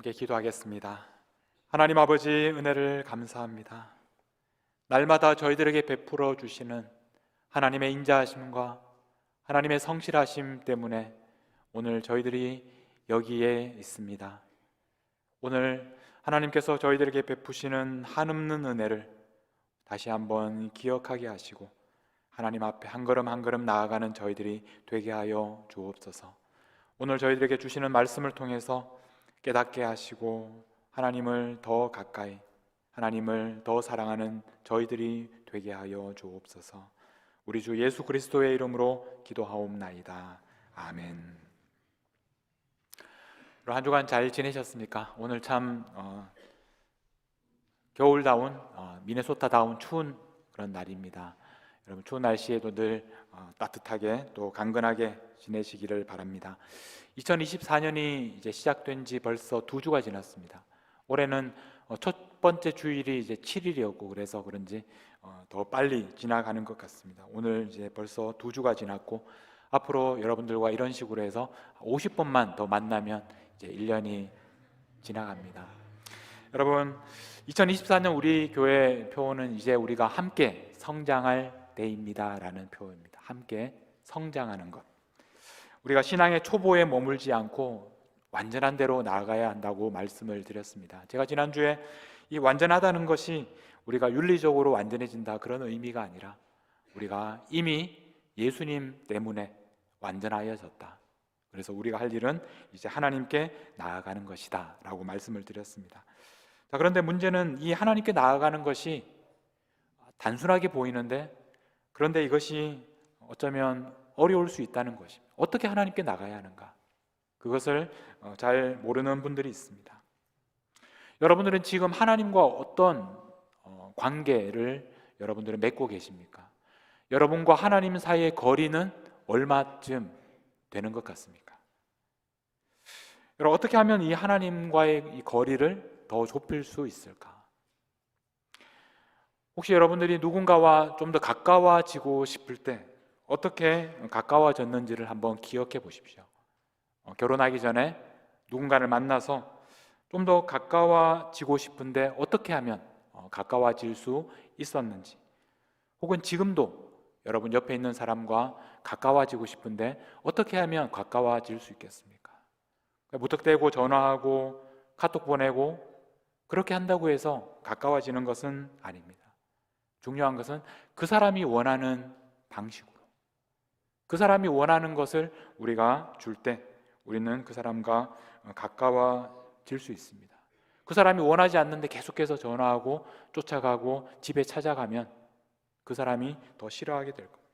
함께 기도하겠습니다. 하나님 아버지, 은혜를 감사합니다. 날마다 저희들에게 베풀어 주시는 하나님의 인자하심과 하나님의 성실하심 때문에 오늘 저희들이 여기에 있습니다. 오늘 하나님께서 저희들에게 베푸시는 한없는 은혜를 다시 한번 기억하게 하시고 하나님 앞에 한 걸음 한 걸음 나아가는 저희들이 되게 하여 주옵소서. 오늘 저희들에게 주시는 말씀을 통해서 깨닫게 하시고 하나님을 더 가까이, 하나님을 더 사랑하는 저희들이 되게 하여 주옵소서. 우리 주 예수 그리스도의 이름으로 기도하옵나이다. 아멘. 한 주간 잘 지내셨습니까? 오늘 참 겨울다운, 미네소타다운 추운 그런 날입니다. 여러분, 추운 날씨에도 늘 따뜻하게 또 강건하게 지내시기를 바랍니다. 2024년이 이제 시작된 지 벌써 2주가 지났습니다. 올해는 첫 번째 주일이 이제 7일이었고 그래서 그런지 더 빨리 지나가는 것 같습니다. 오늘 이제 벌써 2주가 지났고 앞으로 여러분들과 이런 식으로 해서 50번만 더 만나면 이제 1년이 지나갑니다. 여러분, 2024년 우리 교회 표어는 이제 우리가 함께 성장할 때입니다 라는 표어입니다. 함께 성장하는 것. 우리가 신앙의 초보에 머물지 않고 완전한 대로 나아가야 한다고 말씀을 드렸습니다. 제가 지난주에 이 완전하다는 것이 우리가 윤리적으로 완전해진다 그런 의미가 아니라 우리가 이미 예수님 때문에 완전하여졌다. 그래서 우리가 할 일은 이제 하나님께 나아가는 것이다 라고 말씀을 드렸습니다. 자, 그런데 문제는 이 하나님께 나아가는 것이 단순하게 보이는데 그런데 이것이 어쩌면 어려울 수 있다는 것입니다. 어떻게 하나님께 나가야 하는가? 그것을 잘 모르는 분들이 있습니다. 여러분들은 지금 하나님과 어떤 관계를 여러분들은 맺고 계십니까? 여러분과 하나님 사이의 거리는 얼마쯤 되는 것 같습니까? 여러분, 어떻게 하면 이 하나님과의 이 거리를 더 좁힐 수 있을까? 혹시 여러분들이 누군가와 좀 더 가까워지고 싶을 때 어떻게 가까워졌는지를 한번 기억해 보십시오. 결혼하기 전에 누군가를 만나서 좀 더 가까워지고 싶은데 어떻게 하면 가까워질 수 있었는지, 혹은 지금도 여러분 옆에 있는 사람과 가까워지고 싶은데 어떻게 하면 가까워질 수 있겠습니까? 무턱대고 전화하고 카톡 보내고 그렇게 한다고 해서 가까워지는 것은 아닙니다. 중요한 것은 그 사람이 원하는 방식으로, 그 사람이 원하는 것을 우리가 줄 때 우리는 그 사람과 가까워질 수 있습니다. 그 사람이 원하지 않는데 계속해서 전화하고 쫓아가고 집에 찾아가면 그 사람이 더 싫어하게 될 겁니다.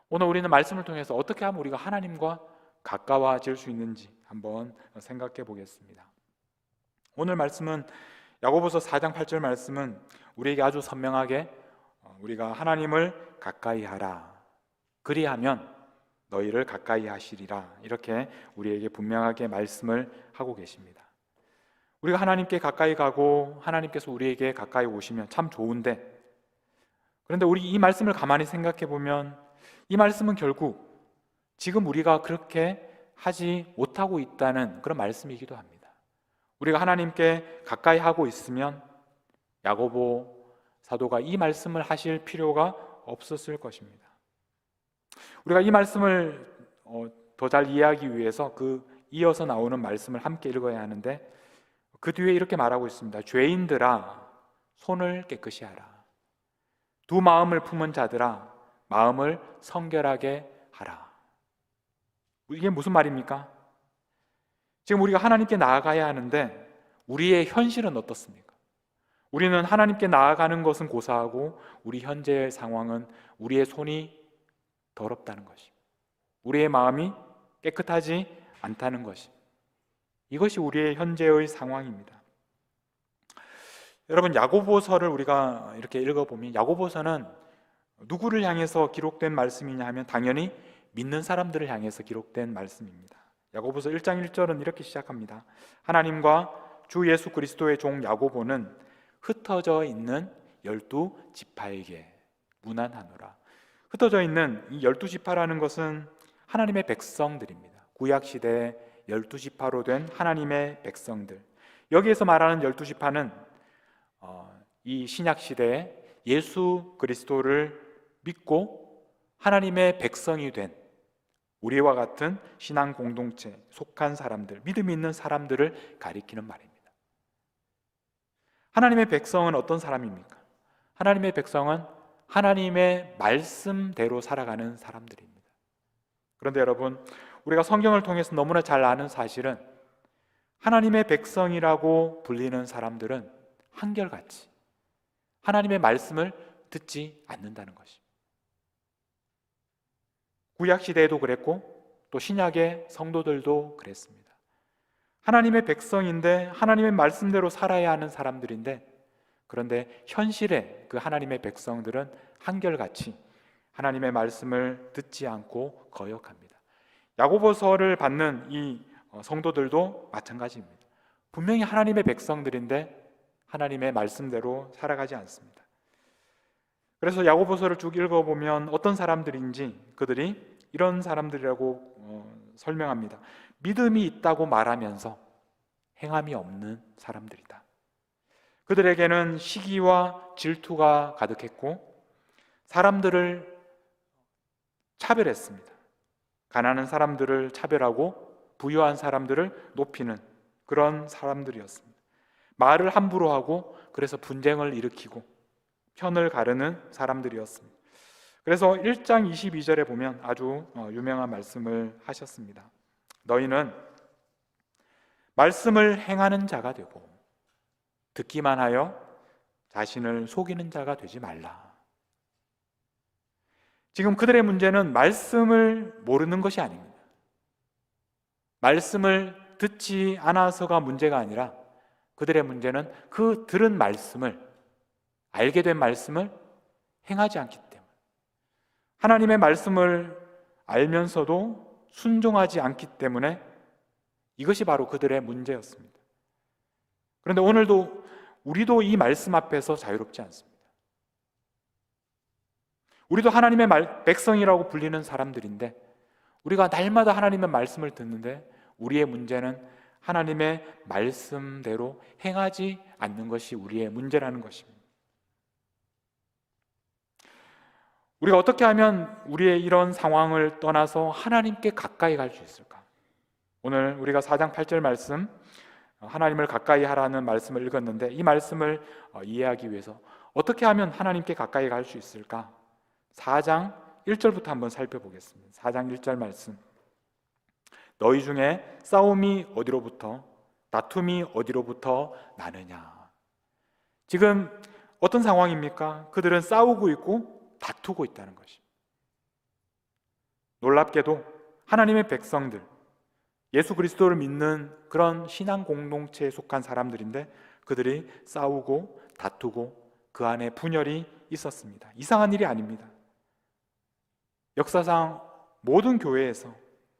오늘 우리는 말씀을 통해서 어떻게 하면 우리가 하나님과 가까워질 수 있는지 한번 생각해 보겠습니다. 오늘 말씀은 야고보서 4장 8절 말씀은 우리에게 아주 선명하게 우리가 하나님을 가까이 하라, 그리하면 너희를 가까이 하시리라, 이렇게 우리에게 분명하게 말씀을 하고 계십니다. 우리가 하나님께 가까이 가고 하나님께서 우리에게 가까이 오시면 참 좋은데, 그런데 우리 이 말씀을 가만히 생각해 보면 이 말씀은 결국 지금 우리가 그렇게 하지 못하고 있다는 그런 말씀이기도 합니다. 우리가 하나님께 가까이 하고 있으면 야고보 사도가 이 말씀을 하실 필요가 없었을 것입니다. 우리가 이 말씀을 더 잘 이해하기 위해서 그 이어서 나오는 말씀을 함께 읽어야 하는데 그 뒤에 이렇게 말하고 있습니다. 죄인들아, 손을 깨끗이 하라. 두 마음을 품은 자들아, 마음을 성결하게 하라. 이게 무슨 말입니까? 지금 우리가 하나님께 나아가야 하는데 우리의 현실은 어떻습니까? 우리는 하나님께 나아가는 것은 고사하고 우리 현재의 상황은 우리의 손이 더럽다는 것입니다. 우리의 마음이 깨끗하지 않다는 것입니다. 이것이 우리의 현재의 상황입니다. 여러분, 야고보서를 우리가 이렇게 읽어보면 야고보서는 누구를 향해서 기록된 말씀이냐 하면 당연히 믿는 사람들을 향해서 기록된 말씀입니다. 야고보서 1장 1절은 이렇게 시작합니다. 하나님과 주 예수 그리스도의 종 야고보는 흩어져 있는 12지파에게 문안하노라. 흩어져 있는 이 12지파라는 것은 하나님의 백성들입니다. 구약시대 12지파로 된 하나님의 백성들. 여기에서 말하는 12지파는 이 신약 시대에 예수 그리스도를 믿고 하나님의 백성이 된 우리와 같은 신앙 공동체에 속한 사람들, 믿음이 있는 사람들을 가리키는 말입니다. 하나님의 백성은 어떤 사람입니까? 하나님의 백성은 하나님의 말씀대로 살아가는 사람들입니다. 그런데 여러분, 우리가 성경을 통해서 너무나 잘 아는 사실은 하나님의 백성이라고 불리는 사람들은 한결같이 하나님의 말씀을 듣지 않는다는 것입니다. 구약 시대에도 그랬고 또 신약의 성도들도 그랬습니다. 하나님의 백성인데 하나님의 말씀대로 살아야 하는 사람들인데, 그런데 현실에 그 하나님의 백성들은 한결같이 하나님의 말씀을 듣지 않고 거역합니다. 야고보서를 받는 이 성도들도 마찬가지입니다. 분명히 하나님의 백성들인데 하나님의 말씀대로 살아가지 않습니다. 그래서 야고보서를 쭉 읽어보면 어떤 사람들인지 그들이 이런 사람들이라고 설명합니다. 믿음이 있다고 말하면서 행함이 없는 사람들이다. 그들에게는 시기와 질투가 가득했고 사람들을 차별했습니다. 가난한 사람들을 차별하고 부유한 사람들을 높이는 그런 사람들이었습니다. 말을 함부로 하고 그래서 분쟁을 일으키고 편을 가르는 사람들이었습니다. 그래서 1장 22절에 보면 아주 유명한 말씀을 하셨습니다. 너희는 말씀을 행하는 자가 되고 듣기만 하여 자신을 속이는 자가 되지 말라. 지금 그들의 문제는 말씀을 모르는 것이 아닙니다. 말씀을 듣지 않아서가 문제가 아니라 그들의 문제는 그 들은 말씀을, 알게 된 말씀을 행하지 않기 때문에, 하나님의 말씀을 알면서도 순종하지 않기 때문에 이것이 바로 그들의 문제였습니다. 그런데 오늘도 우리도 이 말씀 앞에서 자유롭지 않습니다. 우리도 하나님의 백성이라고 불리는 사람들인데 우리가 날마다 하나님의 말씀을 듣는데 우리의 문제는 하나님의 말씀대로 행하지 않는 것이 우리의 문제라는 것입니다. 우리가 어떻게 하면 우리의 이런 상황을 떠나서 하나님께 가까이 갈 수 있을까? 오늘 우리가 4장 8절 말씀, 하나님을 가까이 하라는 말씀을 읽었는데 이 말씀을 이해하기 위해서 어떻게 하면 하나님께 가까이 갈 수 있을까? 4장 1절부터 한번 살펴보겠습니다. 4장 1절 말씀. 너희 중에 싸움이 어디로부터, 다툼이 어디로부터 나느냐? 지금 어떤 상황입니까? 그들은 싸우고 있고 다투고 있다는 것입니다. 놀랍게도 하나님의 백성들, 예수 그리스도를 믿는 그런 신앙 공동체에 속한 사람들인데 그들이 싸우고 다투고 그 안에 분열이 있었습니다. 이상한 일이 아닙니다. 역사상 모든 교회에서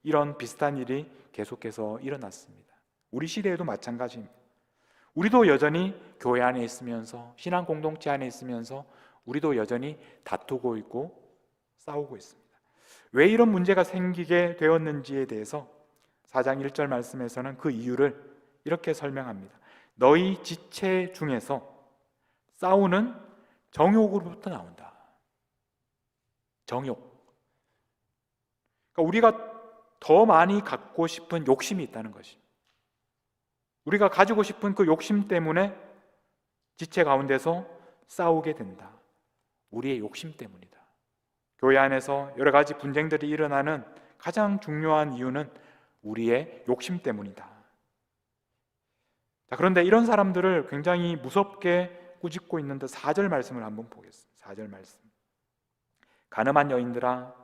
이런 비슷한 일이 계속해서 일어났습니다. 우리 시대에도 마찬가지입니다. 우리도 여전히 교회 안에 있으면서 신앙 공동체 안에 있으면서 우리도 여전히 다투고 있고 싸우고 있습니다. 왜 이런 문제가 생기게 되었는지에 대해서 4장 1절 말씀에서는 그 이유를 이렇게 설명합니다. 너희 지체 중에서 싸우는 정욕으로부터 나온다. 정욕. 그러니까 우리가 더 많이 갖고 싶은 욕심이 있다는 것입니다. 우리가 가지고 싶은 그 욕심 때문에 지체 가운데서 싸우게 된다. 우리의 욕심 때문이다. 교회 안에서 여러 가지 분쟁들이 일어나는 가장 중요한 이유는 우리의 욕심 때문이다. 자, 그런데 이런 사람들을 굉장히 무섭게 꾸짖고 있는데 4절 말씀을 한번 보겠습니다. 4절 말씀. 가늠한 여인들아,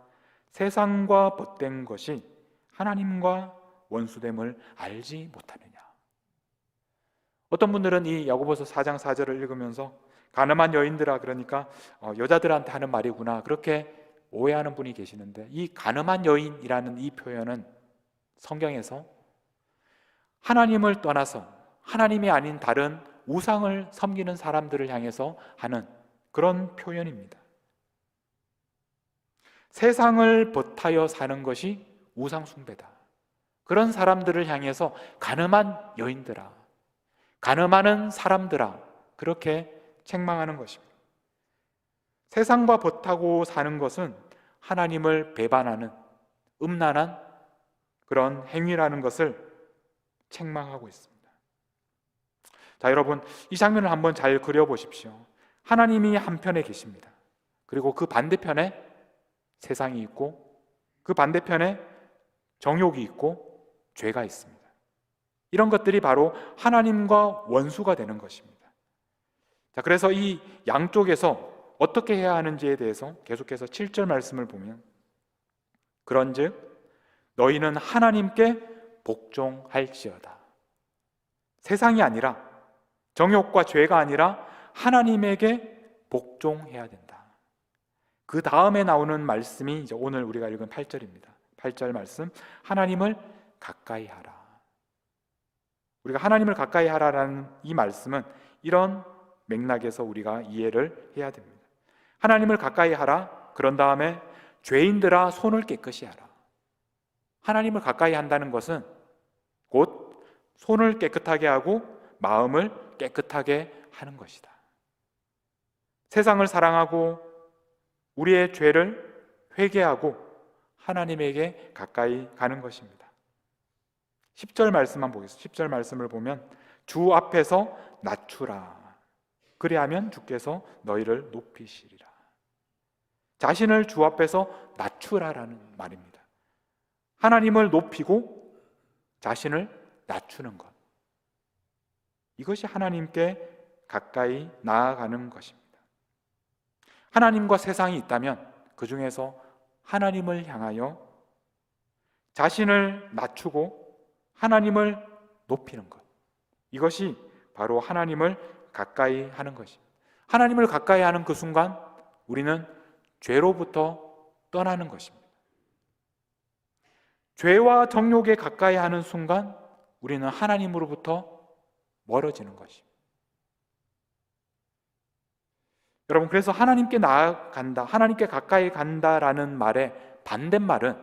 세상과 벗된 것이 하나님과 원수됨을 알지 못하느냐? 어떤 분들은 이 야고보서 4장 4절을 읽으면서 가늠한 여인들아, 그러니까 여자들한테 하는 말이구나, 그렇게 오해하는 분이 계시는데, 이 가늠한 여인이라는 이 표현은 성경에서 하나님을 떠나서 하나님이 아닌 다른 우상을 섬기는 사람들을 향해서 하는 그런 표현입니다. 세상을 벗하여 사는 것이 우상 숭배다. 그런 사람들을 향해서 가늠한 여인들아, 가늠하는 사람들아, 그렇게 책망하는 것입니다. 세상과 벗하고 사는 것은 하나님을 배반하는 음란한 그런 행위라는 것을 책망하고 있습니다. 자, 여러분, 이 장면을 한번 잘 그려보십시오. 하나님이 한편에 계십니다. 그리고 그 반대편에 세상이 있고, 그 반대편에 정욕이 있고 죄가 있습니다. 이런 것들이 바로 하나님과 원수가 되는 것입니다. 자, 그래서 이 양쪽에서 어떻게 해야 하는지에 대해서 계속해서 7절 말씀을 보면, 그런즉 너희는 하나님께 복종할지어다. 세상이 아니라, 정욕과 죄가 아니라 하나님에게 복종해야 된다. 그 다음에 나오는 말씀이 이제 오늘 우리가 읽은 8절입니다. 8절 말씀, 하나님을 가까이 하라. 우리가 하나님을 가까이 하라라는 이 말씀은 이런 맥락에서 우리가 이해를 해야 됩니다. 하나님을 가까이 하라. 그런 다음에 죄인들아 손을 깨끗이 하라. 하나님을 가까이 한다는 것은 곧 손을 깨끗하게 하고 마음을 깨끗하게 하는 것이다. 세상을 사랑하고 우리의 죄를 회개하고 하나님에게 가까이 가는 것입니다. 10절 말씀만 보겠습니다. 10절 말씀을 보면 주 앞에서 낮추라. 그리하면 주께서 너희를 높이시리라. 자신을 주 앞에서 낮추라라는 말입니다. 하나님을 높이고 자신을 낮추는 것, 이것이 하나님께 가까이 나아가는 것입니다. 하나님과 세상이 있다면 그 중에서 하나님을 향하여 자신을 낮추고 하나님을 높이는 것, 이것이 바로 하나님을 가까이 하는 것입니다. 하나님을 가까이 하는 그 순간 우리는 죄로부터 떠나는 것입니다. 죄와 정욕에 가까이 하는 순간 우리는 하나님으로부터 멀어지는 것입니다. 여러분, 그래서 하나님께 나아간다, 하나님께 가까이 간다라는 말의 반대말은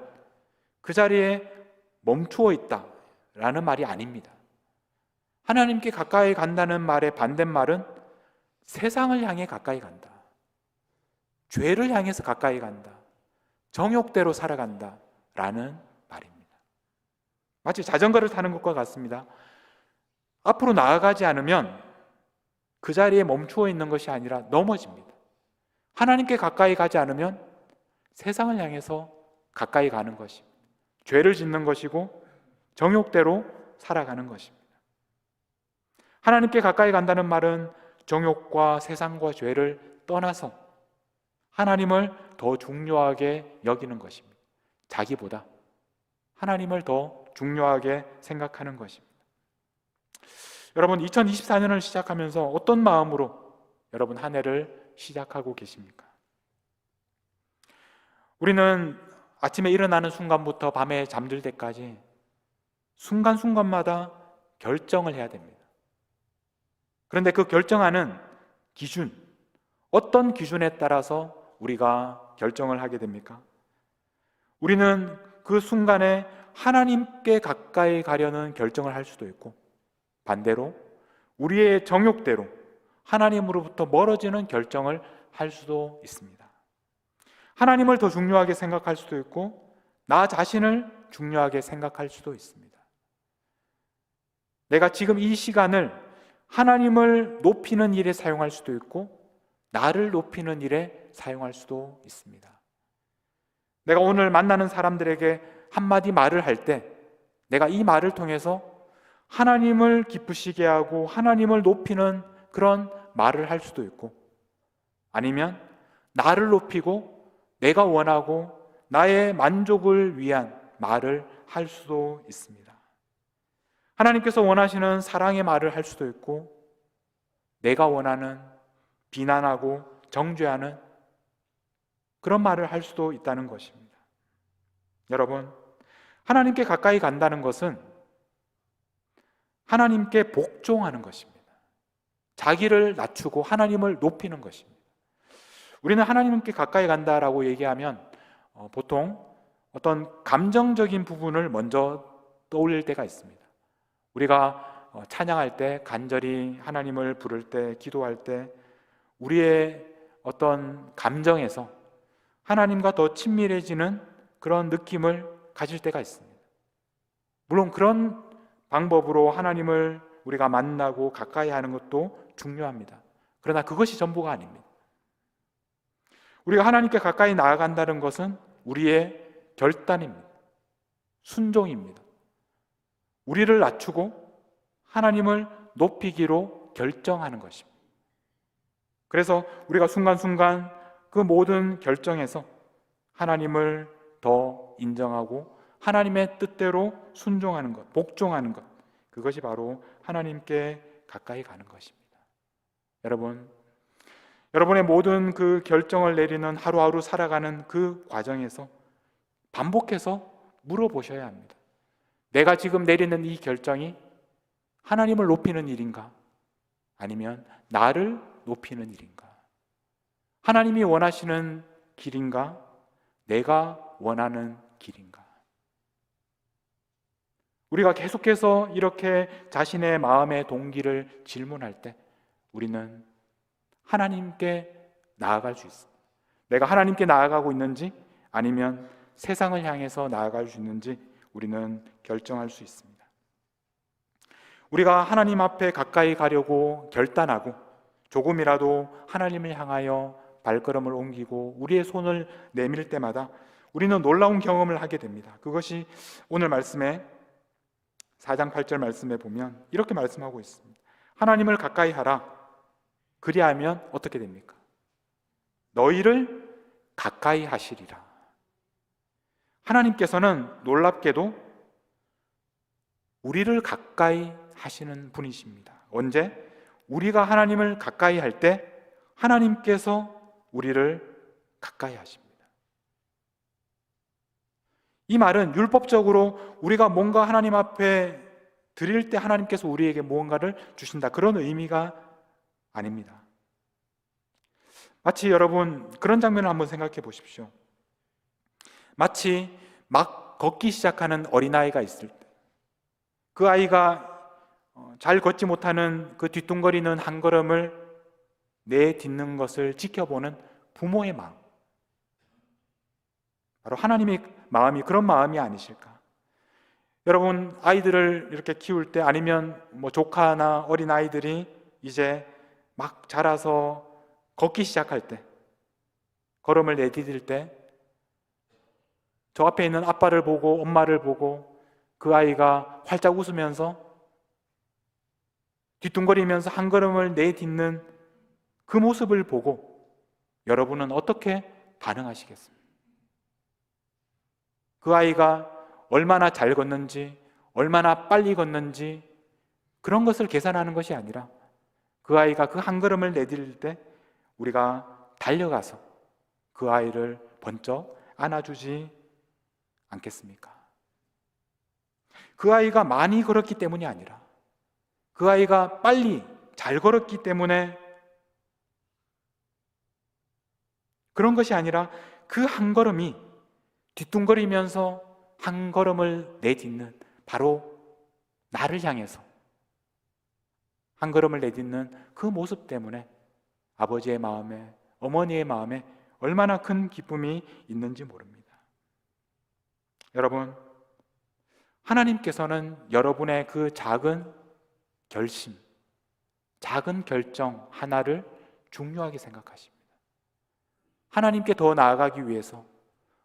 그 자리에 멈추어 있다라는 말이 아닙니다. 하나님께 가까이 간다는 말의 반대말은 세상을 향해 가까이 간다, 죄를 향해서 가까이 간다, 정욕대로 살아간다 라는 말입니다. 마치 자전거를 타는 것과 같습니다. 앞으로 나아가지 않으면 그 자리에 멈추어 있는 것이 아니라 넘어집니다. 하나님께 가까이 가지 않으면 세상을 향해서 가까이 가는 것입니다. 죄를 짓는 것이고 정욕대로 살아가는 것입니다. 하나님께 가까이 간다는 말은 정욕과 세상과 죄를 떠나서 하나님을 더 중요하게 여기는 것입니다. 자기보다 하나님을 더 중요하게 생각하는 것입니다. 여러분, 2024년을 시작하면서 어떤 마음으로 여러분 한 해를 시작하고 계십니까? 우리는 아침에 일어나는 순간부터 밤에 잠들 때까지 순간순간마다 결정을 해야 됩니다. 그런데 그 결정하는 기준, 어떤 기준에 따라서 우리가 결정을 하게 됩니까? 우리는 그 순간에 하나님께 가까이 가려는 결정을 할 수도 있고, 반대로 우리의 정욕대로 하나님으로부터 멀어지는 결정을 할 수도 있습니다. 하나님을 더 중요하게 생각할 수도 있고 나 자신을 중요하게 생각할 수도 있습니다. 내가 지금 이 시간을 하나님을 높이는 일에 사용할 수도 있고 나를 높이는 일에 사용할 수도 있습니다. 내가 오늘 만나는 사람들에게 한마디 말을 할 때 내가 이 말을 통해서 하나님을 기쁘시게 하고 하나님을 높이는 그런 말을 할 수도 있고, 아니면 나를 높이고 내가 원하고 나의 만족을 위한 말을 할 수도 있습니다. 하나님께서 원하시는 사랑의 말을 할 수도 있고 내가 원하는 비난하고 정죄하는 그런 말을 할 수도 있다는 것입니다. 여러분, 하나님께 가까이 간다는 것은 하나님께 복종하는 것입니다. 자기를 낮추고 하나님을 높이는 것입니다. 우리는 하나님께 가까이 간다라고 얘기하면 보통 어떤 감정적인 부분을 먼저 떠올릴 때가 있습니다. 우리가 찬양할 때, 간절히 하나님을 부를 때, 기도할 때 우리의 어떤 감정에서 하나님과 더 친밀해지는 그런 느낌을 가질 때가 있습니다. 물론 그런 방법으로 하나님을 우리가 만나고 가까이 하는 것도 중요합니다. 그러나 그것이 전부가 아닙니다. 우리가 하나님께 가까이 나아간다는 것은 우리의 결단입니다. 순종입니다. 우리를 낮추고 하나님을 높이기로 결정하는 것입니다. 그래서 우리가 순간순간 그 모든 결정에서 하나님을 더 인정하고 하나님의 뜻대로 순종하는 것, 복종하는 것, 그것이 바로 하나님께 가까이 가는 것입니다. 여러분의 모든 그 결정을 내리는 하루하루 살아가는 그 과정에서 반복해서 물어보셔야 합니다. 내가 지금 내리는 이 결정이 하나님을 높이는 일인가? 아니면 나를 높이는 일인가? 하나님이 원하시는 길인가? 내가 원하는 길인가? 우리가 계속해서 이렇게 자신의 마음의 동기를 질문할 때 우리는 하나님께 나아갈 수 있습니다. 내가 하나님께 나아가고 있는지 아니면 세상을 향해서 나아갈 수 있는지 우리는 결정할 수 있습니다. 우리가 하나님 앞에 가까이 가려고 결단하고 조금이라도 하나님을 향하여 발걸음을 옮기고 우리의 손을 내밀 때마다 우리는 놀라운 경험을 하게 됩니다. 그것이 오늘 말씀에 4장 8절 말씀에 보면 이렇게 말씀하고 있습니다. 하나님을 가까이 하라. 그리하면 어떻게 됩니까? 너희를 가까이 하시리라. 하나님께서는 놀랍게도 우리를 가까이 하시는 분이십니다. 언제? 우리가 하나님을 가까이 할 때 하나님께서 우리를 가까이 하십니다. 이 말은 율법적으로 우리가 뭔가 하나님 앞에 드릴 때 하나님께서 우리에게 무언가를 주신다, 그런 의미가 아닙니다. 마치 여러분 그런 장면을 한번 생각해 보십시오. 마치 막 걷기 시작하는 어린아이가 있을 때 그 아이가 잘 걷지 못하는 그 뒤뚱거리는 한 걸음을 내딛는 것을 지켜보는 부모의 마음, 바로 하나님의 마음이 그런 마음이 아니실까? 여러분 아이들을 이렇게 키울 때 아니면 조카나 어린 아이들이 이제 막 자라서 걷기 시작할 때, 걸음을 내디딜 때 저 앞에 있는 아빠를 보고 엄마를 보고 그 아이가 활짝 웃으면서 뒤뚱거리면서 한 걸음을 내딛는 그 모습을 보고 여러분은 어떻게 반응하시겠습니까? 그 아이가 얼마나 잘 걷는지, 얼마나 빨리 걷는지 그런 것을 계산하는 것이 아니라 그 아이가 그 한 걸음을 내디딜 때 우리가 달려가서 그 아이를 번쩍 안아주지 않겠습니까? 그 아이가 많이 걸었기 때문이 아니라 그 아이가 빨리 잘 걸었기 때문에 그런 것이 아니라 그 한 걸음이 뒤뚱거리면서 한 걸음을 내딛는 바로 나를 향해서 한 걸음을 내딛는 그 모습 때문에 아버지의 마음에, 어머니의 마음에 얼마나 큰 기쁨이 있는지 모릅니다. 여러분, 하나님께서는 여러분의 그 작은 결심, 작은 결정 하나를 중요하게 생각하십니다. 하나님께 더 나아가기 위해서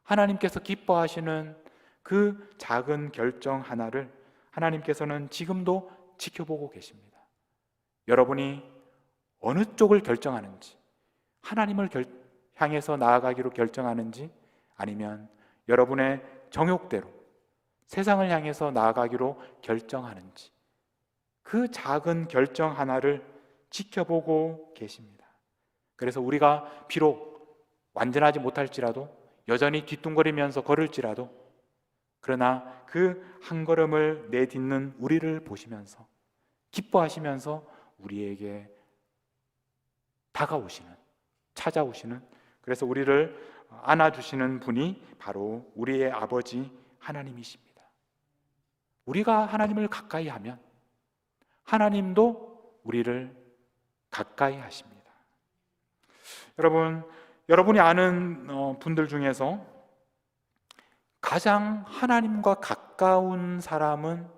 하나님께서 기뻐하시는 그 작은 결정 하나를 하나님께서는 지금도 지켜보고 계십니다. 여러분이 어느 쪽을 결정하는지, 하나님을 향해서 나아가기로 결정하는지 아니면 여러분의 정욕대로 세상을 향해서 나아가기로 결정하는지 그 작은 결정 하나를 지켜보고 계십니다. 그래서 우리가 비록 완전하지 못할지라도 여전히 뒤뚱거리면서 걸을지라도 그러나 그 한 걸음을 내딛는 우리를 보시면서 기뻐하시면서 우리에게 다가오시는, 찾아오시는, 그래서 우리를 안아주시는 분이 바로 우리의 아버지 하나님이십니다. 우리가 하나님을 가까이 하면 하나님도 우리를 가까이 하십니다. 여러분이 아는 분들 중에서 가장 하나님과 가까운 사람은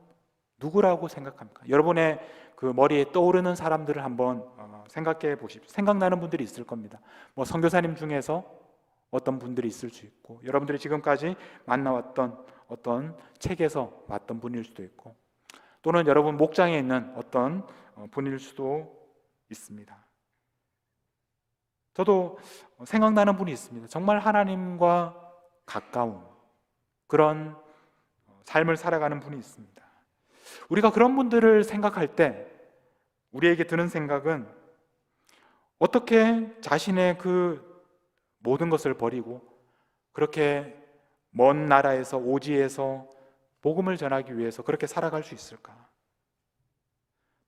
누구라고 생각합니까? 여러분의 그 머리에 떠오르는 사람들을 한번 생각해 보십시오. 생각나는 분들이 있을 겁니다. 선교사님 중에서 어떤 분들이 있을 수 있고, 여러분들이 지금까지 만나왔던 어떤 책에서 봤던 분일 수도 있고, 또는 여러분 목장에 있는 어떤 분일 수도 있습니다. 저도 생각나는 분이 있습니다. 정말 하나님과 가까운 그런 삶을 살아가는 분이 있습니다. 우리가 그런 분들을 생각할 때 우리에게 드는 생각은 어떻게 자신의 그 모든 것을 버리고 그렇게 먼 나라에서 오지에서 복음을 전하기 위해서 그렇게 살아갈 수 있을까?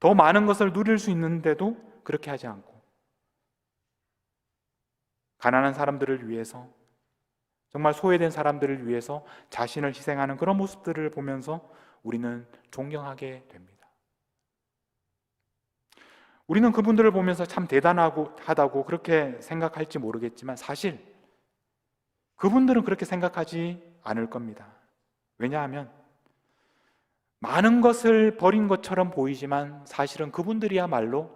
더 많은 것을 누릴 수 있는데도 그렇게 하지 않고 가난한 사람들을 위해서, 정말 소외된 사람들을 위해서 자신을 희생하는 그런 모습들을 보면서 우리는 존경하게 됩니다. 우리는 그분들을 보면서 참 대단하다고 그렇게 생각할지 모르겠지만 사실 그분들은 그렇게 생각하지 않을 겁니다. 왜냐하면 많은 것을 버린 것처럼 보이지만 사실은 그분들이야말로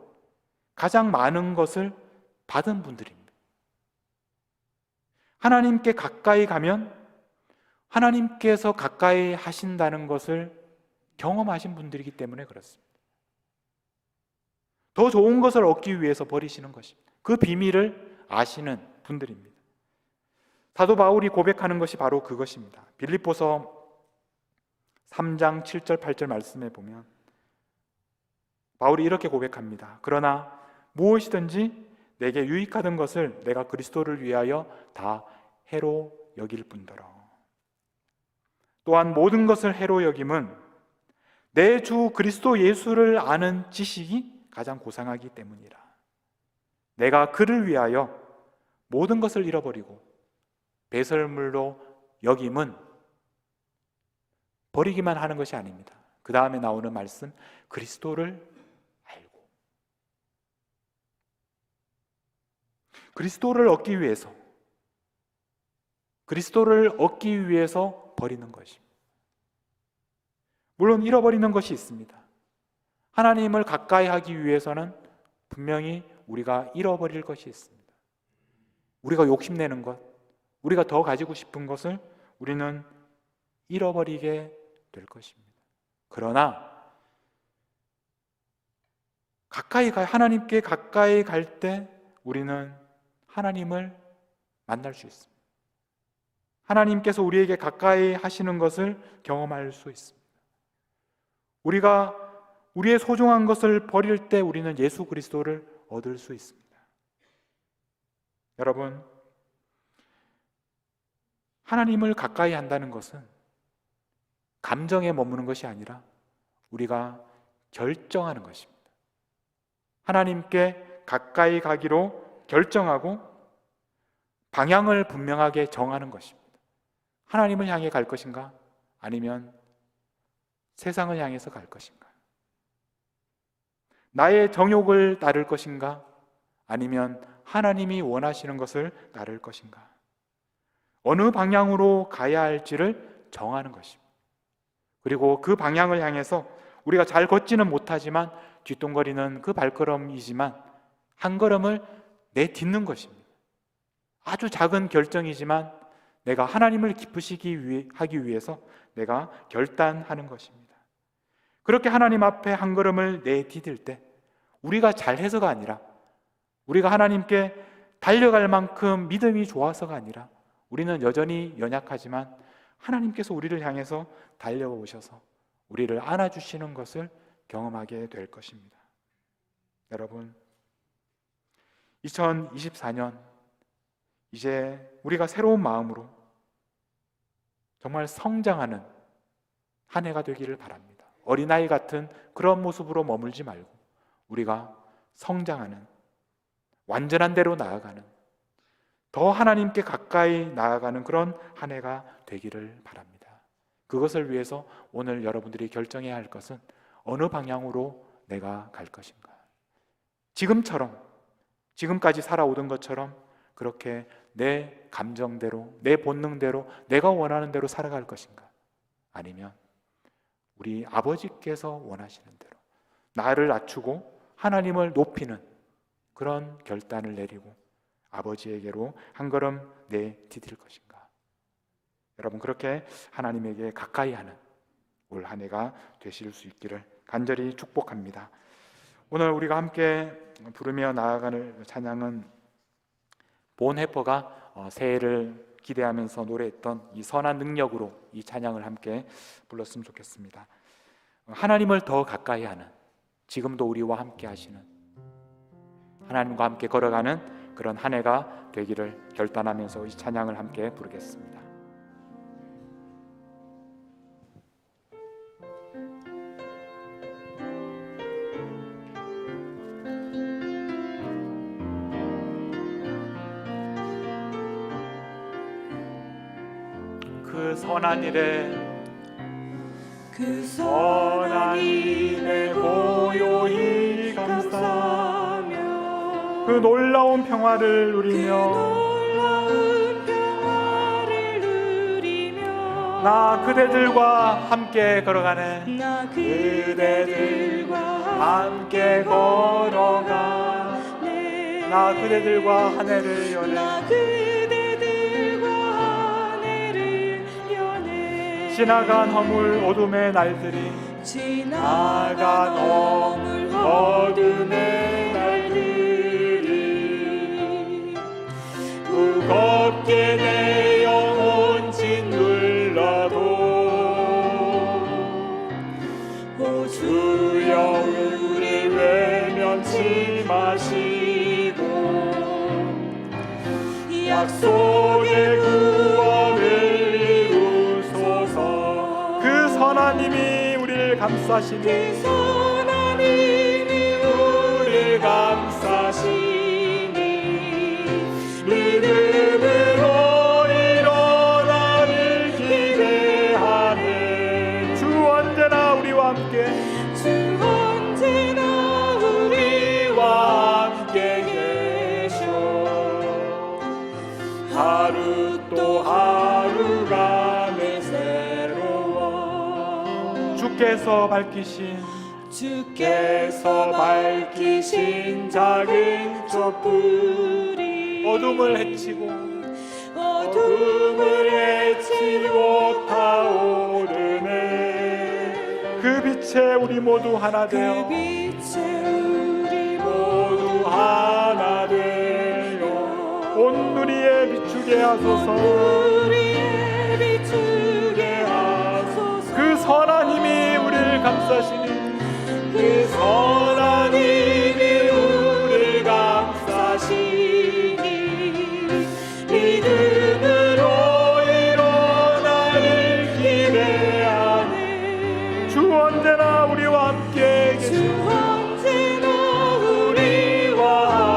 가장 많은 것을 받은 분들입니다. 하나님께 가까이 가면 하나님께서 가까이 하신다는 것을 경험하신 분들이기 때문에 그렇습니다. 더 좋은 것을 얻기 위해서 버리시는 것입니다. 그 비밀을 아시는 분들입니다. 사도 바울이 고백하는 것이 바로 그것입니다. 빌립보서 3장 7절 8절 말씀에 보면 바울이 이렇게 고백합니다. 그러나 무엇이든지 내게 유익하던 것을 내가 그리스도를 위하여 다 해로 여길 뿐더러 또한 모든 것을 해로 여김은 내 주 그리스도 예수를 아는 지식이 가장 고상하기 때문이라. 내가 그를 위하여 모든 것을 잃어버리고 배설물로 여김은 버리기만 하는 것이 아닙니다. 그 다음에 나오는 말씀, 그리스도를 알고. 그리스도를 얻기 위해서 버리는 것입니다. 물론 잃어버리는 것이 있습니다. 하나님을 가까이 하기 위해서는 분명히 우리가 잃어버릴 것이 있습니다. 우리가 욕심내는 것, 우리가 더 가지고 싶은 것을 우리는 잃어버리게 될 것입니다. 그러나 하나님께 가까이 갈 때 우리는 하나님을 만날 수 있습니다. 하나님께서 우리에게 가까이 하시는 것을 경험할 수 있습니다. 우리가 우리의 소중한 것을 버릴 때 우리는 예수 그리스도를 얻을 수 있습니다. 여러분, 하나님을 가까이 한다는 것은 감정에 머무는 것이 아니라 우리가 결정하는 것입니다. 하나님께 가까이 가기로 결정하고 방향을 분명하게 정하는 것입니다. 하나님을 향해 갈 것인가? 아니면 세상을 향해서 갈 것인가? 나의 정욕을 따를 것인가? 아니면 하나님이 원하시는 것을 따를 것인가? 어느 방향으로 가야 할지를 정하는 것입니다. 그리고 그 방향을 향해서 우리가 잘 걷지는 못하지만 뒤뚱거리는 그 발걸음이지만 한 걸음을 내딛는 것입니다. 아주 작은 결정이지만 내가 하나님을 하기 위해서 내가 결단하는 것입니다. 그렇게 하나님 앞에 한 걸음을 내디딜 때 우리가 잘해서가 아니라, 우리가 하나님께 달려갈 만큼 믿음이 좋아서가 아니라, 우리는 여전히 연약하지만 하나님께서 우리를 향해서 달려오셔서 우리를 안아주시는 것을 경험하게 될 것입니다. 여러분, 2024년 이제 우리가 새로운 마음으로 정말 성장하는 한 해가 되기를 바랍니다. 어린아이 같은 그런 모습으로 머물지 말고 우리가 성장하는, 완전한 대로 나아가는, 더 하나님께 가까이 나아가는 그런 한 해가 되기를 바랍니다. 그것을 위해서 오늘 여러분들이 결정해야 할 것은 어느 방향으로 내가 갈 것인가. 지금처럼, 지금까지 살아오던 것처럼 그렇게 내 감정대로, 내 본능대로, 내가 원하는 대로 살아갈 것인가, 아니면 우리 아버지께서 원하시는 대로 나를 낮추고 하나님을 높이는 그런 결단을 내리고 아버지에게로 한 걸음 내디딜 것인가. 여러분, 그렇게 하나님에게 가까이 하는 올 한 해가 되실 수 있기를 간절히 축복합니다. 오늘 우리가 함께 부르며 나아가는 찬양은 본해퍼가 새해를 기대하면서 노래했던 이 선한 능력으로 이 찬양을 함께 불렀으면 좋겠습니다. 하나님을 더 가까이 하는, 지금도 우리와 함께 하시는, 하나님과 함께 걸어가는 그런 한 해가 되기를 결단하면서 이 찬양을 함께 부르겠습니다. 그 선한 일에 고요히 감사하며 그 놀라운 평화를 누리며 나 그대들과 함께 걸어가네. 나 그대들과 함께 걸어가네. 나 그대들과 한 해를 여네. 지나간 허물 어둠의 날들이 무겁게 내 영혼 짓눌러도 오 주여 우리 외면치 마시고 약속의 구원을 하나님이 우리를 감싸시니 그 하나님이 우리를 감싸시니 믿음으로 일어나를 기대하네. 주 언제나 우리와 함께, 주 언제나 우리와 함께 계셔. 하루 또 하루가 주께서 밝히신 작은 촛불이 어둠을 헤치고 타오르네. 그 빛에 우리 모두 하나 되어 온 누리에 비추게 하소서. 그 선한 힘이 우리를 감싸시니 그 선한 힘이 우리를 감싸시니 믿음으로 일어나를 기대하네. 주 언제나 우리와 함께 계셔. 주 언제나 우리와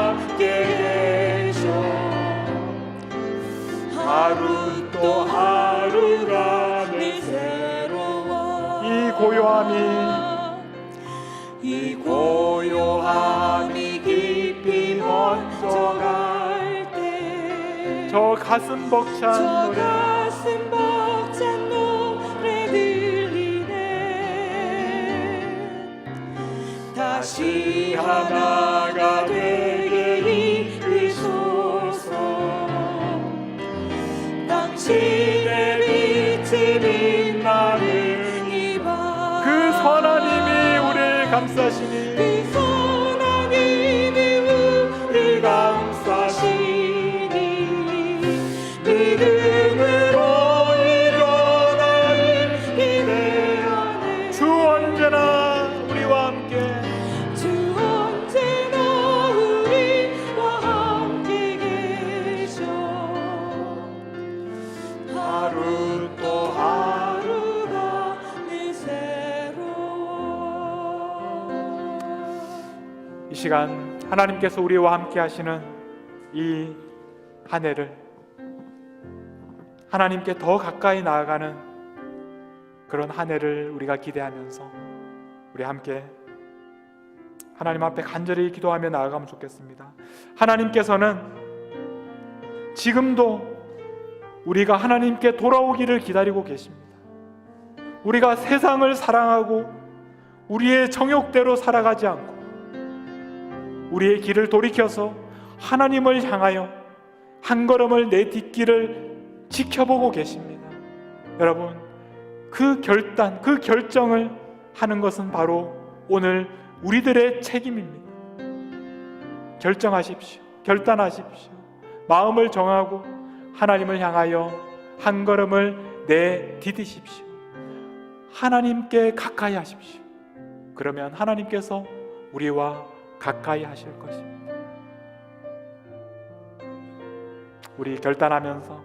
함께 계셔. 하루 또 하루가 이 고요함이 깊이 먼저갈 때 저 가슴 벅찬 노래 들리네. 다시 하나가 되게 이끄소서. 당신의 빛이 빛나는 그 선한 힘이 우리를 감싸시니 그 선한 힘이 우리를 감싸시니 믿음으로 일어나를 기대하네. 주 언제나 우리와 함께, 주 언제나 우리와 함께 계셔. 하루 또 하루가 이 시간 하나님께서 우리와 함께 하시는 이 한 해를 하나님께 더 가까이 나아가는 그런 한 해를 우리가 기대하면서 우리 함께 하나님 앞에 간절히 기도하며 나아가면 좋겠습니다. 하나님께서는 지금도 우리가 하나님께 돌아오기를 기다리고 계십니다. 우리가 세상을 사랑하고 우리의 정욕대로 살아가지 않고 우리의 길을 돌이켜서 하나님을 향하여 한 걸음을 내딛기를 지켜보고 계십니다. 여러분, 그 결단, 그 결정을 하는 것은 바로 오늘 우리들의 책임입니다. 결정하십시오. 결단하십시오. 마음을 정하고 하나님을 향하여 한 걸음을 내디디십시오. 하나님께 가까이 하십시오. 그러면 하나님께서 우리와 가까이 하실 것입니다. 우리 결단하면서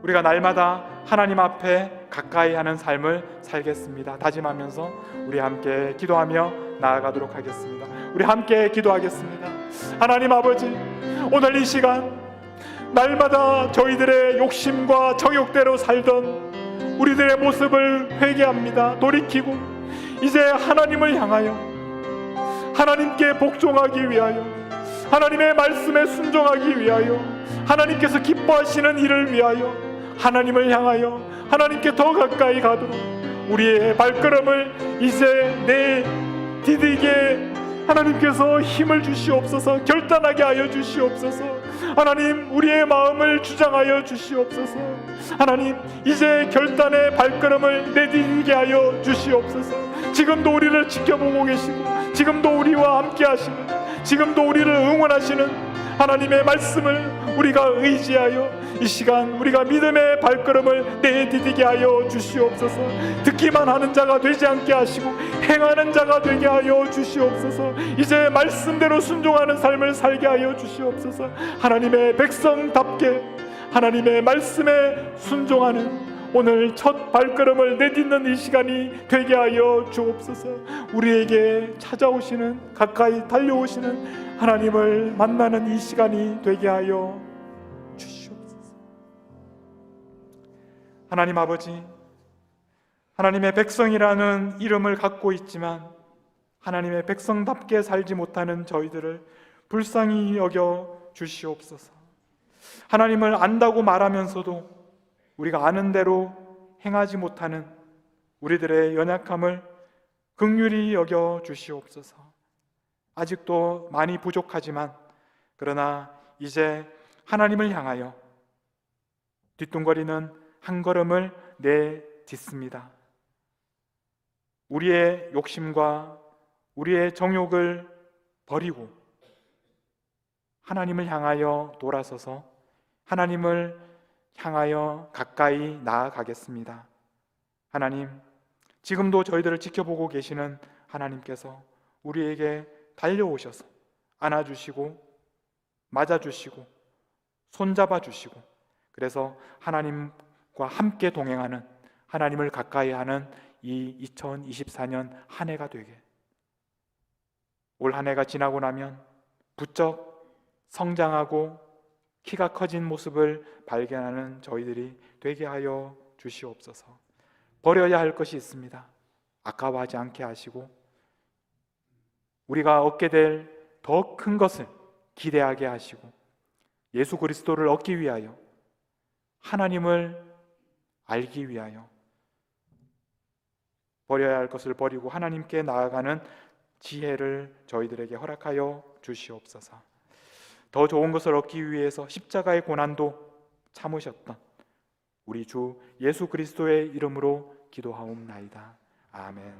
우리가 날마다 하나님 앞에 가까이 하는 삶을 살겠습니다. 다짐하면서 우리 함께 기도하며 나아가도록 하겠습니다. 우리 함께 기도하겠습니다. 하나님 아버지, 오늘 이 시간 날마다 저희들의 욕심과 정욕대로 살던 우리들의 모습을 회개합니다. 돌이키고 이제 하나님을 향하여 하나님께 복종하기 위하여 하나님의 말씀에 순종하기 위하여 하나님께서 기뻐하시는 일을 위하여 하나님을 향하여 하나님께 더 가까이 가도록 우리의 발걸음을 이제 내디디게 하나님께서 힘을 주시옵소서. 결단하게 하여 주시옵소서. 하나님, 우리의 마음을 주장하여 주시옵소서. 하나님, 이제 결단의 발걸음을 내디디게 하여 주시옵소서. 지금도 우리를 지켜보고 계시고 지금도 우리와 함께 하시는, 지금도 우리를 응원하시는 하나님의 말씀을 우리가 의지하여 이 시간 우리가 믿음의 발걸음을 내디디게 하여 주시옵소서. 듣기만 하는 자가 되지 않게 하시고 행하는 자가 되게 하여 주시옵소서. 이제 말씀대로 순종하는 삶을 살게 하여 주시옵소서. 하나님의 백성답게 하나님의 말씀에 순종하는 오늘 첫 발걸음을 내딛는 이 시간이 되게 하여 주옵소서. 우리에게 찾아오시는, 가까이 달려오시는 하나님을 만나는 이 시간이 되게 하여 주시옵소서. 하나님 아버지, 하나님의 백성이라는 이름을 갖고 있지만 하나님의 백성답게 살지 못하는 저희들을 불쌍히 여겨 주시옵소서. 하나님을 안다고 말하면서도 우리가 아는 대로 행하지 못하는 우리들의 연약함을 긍휼히 여겨 주시옵소서. 아직도 많이 부족하지만 그러나 이제 하나님을 향하여 뒤뚱거리는 한 걸음을 내딛습니다. 우리의 욕심과 우리의 정욕을 버리고 하나님을 향하여 돌아서서 하나님을 향하여 가까이 나아가겠습니다. 하나님, 지금도 저희들을 지켜보고 계시는 하나님께서 우리에게 달려오셔서 안아주시고 맞아주시고 손잡아주시고 그래서 하나님과 함께 동행하는, 하나님을 가까이 하는 이 2024년 한 해가 되게, 올 한 해가 지나고 나면 부쩍 성장하고 키가 커진 모습을 발견하는 저희들이 되게 하여 주시옵소서. 버려야 할 것이 있습니다. 아까워하지 않게 하시고 우리가 얻게 될 더 큰 것을 기대하게 하시고 예수 그리스도를 얻기 위하여, 하나님을 알기 위하여 버려야 할 것을 버리고 하나님께 나아가는 지혜를 저희들에게 허락하여 주시옵소서. 더 좋은 것을 얻기 위해서 십자가의 고난도 참으셨던 우리 주 예수 그리스도의 이름으로 기도하옵나이다. 아멘.